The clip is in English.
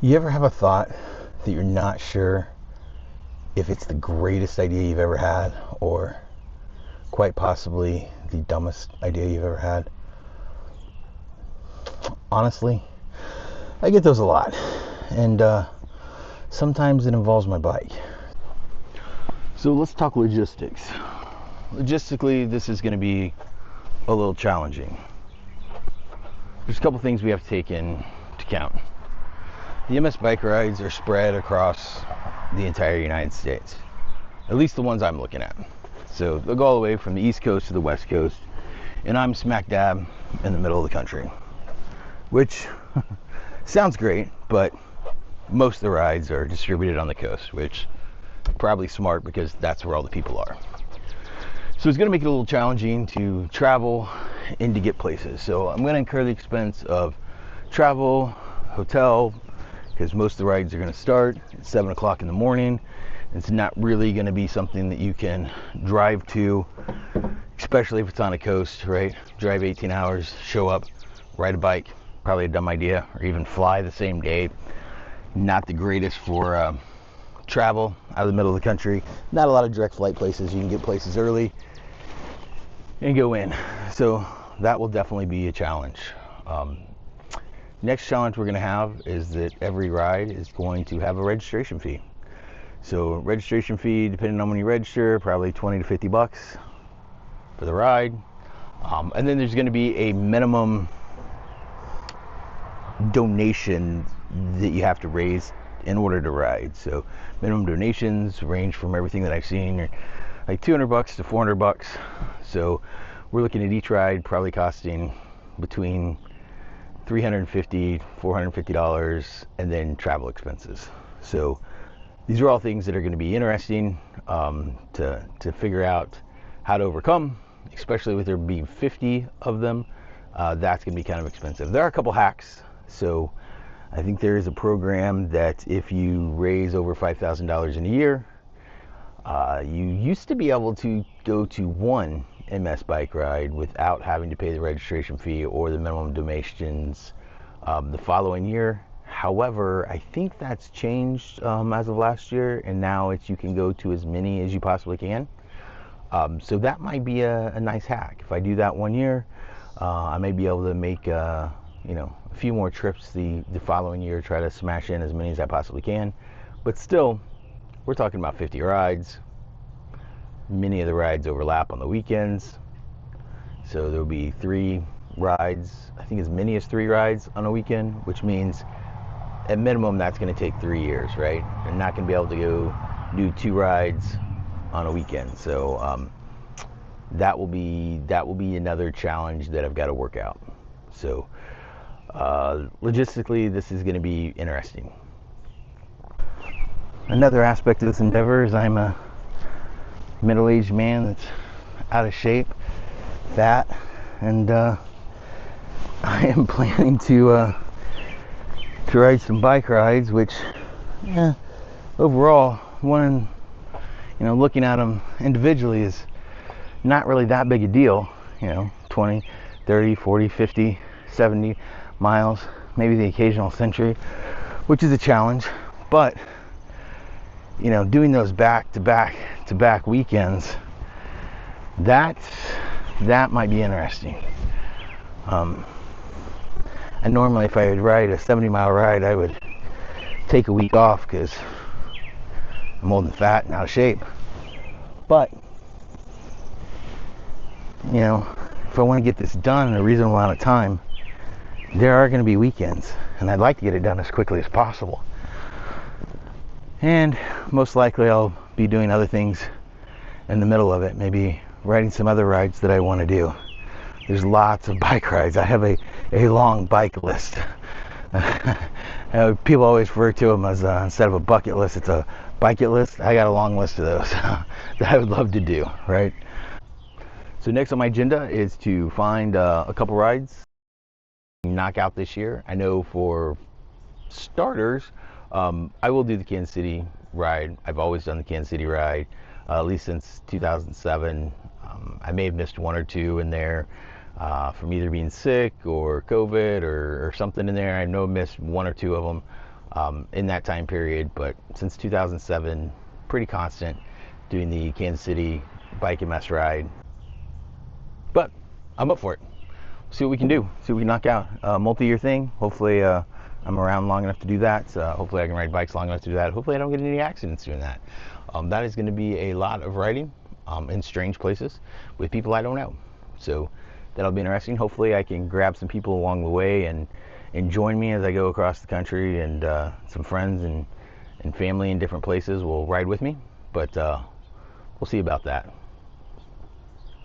You ever have a thought that you're not sure if it's the greatest idea you've ever had or quite possibly the dumbest idea you've ever had? Honestly, I get those a lot. And sometimes it involves my bike. So let's talk logistics. Logistically, this is going to be a little challenging. There's a couple things we have to take into account. The MS bike rides are spread across the entire United States, at least the ones I'm looking at. So they'll go all the way from the East Coast to the West Coast, and I'm smack dab in the middle of the country, which sounds great, but most of the rides are distributed on the coast, which is probably smart because that's where all the people are. So it's going to make it a little challenging to travel and to get places. So I'm going to incur the expense of travel, hotel, because most of the rides are going to start at 7 o'clock in the morning. It's not really going to be something that you can drive to, especially if it's on a coast, right? Drive 18 hours, show up, ride a bike, probably a dumb idea, or even fly the same day. Not the greatest for travel out of the middle of the country. Not a lot of direct flight places. You can get places early and go in. So that will definitely be a challenge. Next challenge we're going to have is that every ride is going to have a registration fee. So registration fee, depending on when you register, probably 20 to 50 bucks for the ride. And then there's going to be a minimum donation that you have to raise in order to ride. So minimum donations range from everything that I've seen, like 200 bucks to 400 bucks. So we're looking at each ride probably costing between $350, $450, and then travel expenses. So these are all things that are going to be interesting to figure out how to overcome, especially with there being 50 of them. That's going to be kind of expensive. There are a couple hacks. So I think there is a program that if you raise over $5,000 in a year, you used to be able to go to one MS bike ride without having to pay the registration fee or the minimum donations the following year. However, I think that's changed as of last year, and now you can go to as many as you possibly can. So that might be a nice hack. If I do that one year, I may be able to make a few more trips the following year, try to smash in as many as I possibly can. But still, we're talking about 50 rides. Many of the rides overlap on the weekends, so there'll be 3 rides, I think as many as 3 rides on a weekend, which means at minimum that's going to take 3 years, right? They're not going to be able to go do 2 rides on a weekend. So that will be another challenge that I've got to work out. So logistically, this is going to be interesting. Another aspect of this endeavor is I'm a middle-aged man that's out of shape, fat, and I am planning to ride some bike rides, which overall, looking at them individually is not really that big a deal. 20, 30, 40, 50, 70 miles, maybe the occasional century, which is a challenge. But doing those back to back weekends, that might be interesting. And normally if I would ride a 70-mile ride, I would take a week off because I'm old and fat and out of shape. But if I want to get this done in a reasonable amount of time, there are going to be weekends, and I'd like to get it done as quickly as possible. And most likely I'll be doing other things in the middle of it, maybe riding some other rides that I want to do. There's lots of bike rides. I have a long bike list. People always refer to them as instead of a bucket list, it's a bike-it list. I got a long list of those that I would love to do, right? So next on my agenda is to find a couple rides, knock out this year. I know for starters, I will do the Kansas City ride. I've always done the Kansas City ride, at least since 2007. I may have missed 1 or 2 in there from either being sick or COVID or something in there. I know I missed 1 or 2 of them. in that time period. But since 2007, pretty constant doing the Kansas City bike and mess ride. But I'm up for it. See what we can do. See what we can knock out. Multi-year thing. Hopefully, I'm around long enough to do that. Hopefully, I can ride bikes long enough to do that. Hopefully, I don't get any accidents doing that. That is going to be a lot of riding in strange places with people I don't know. So that'll be interesting. Hopefully, I can grab some people along the way and join me as I go across the country, and some friends and family in different places will ride with me. But we'll see about that.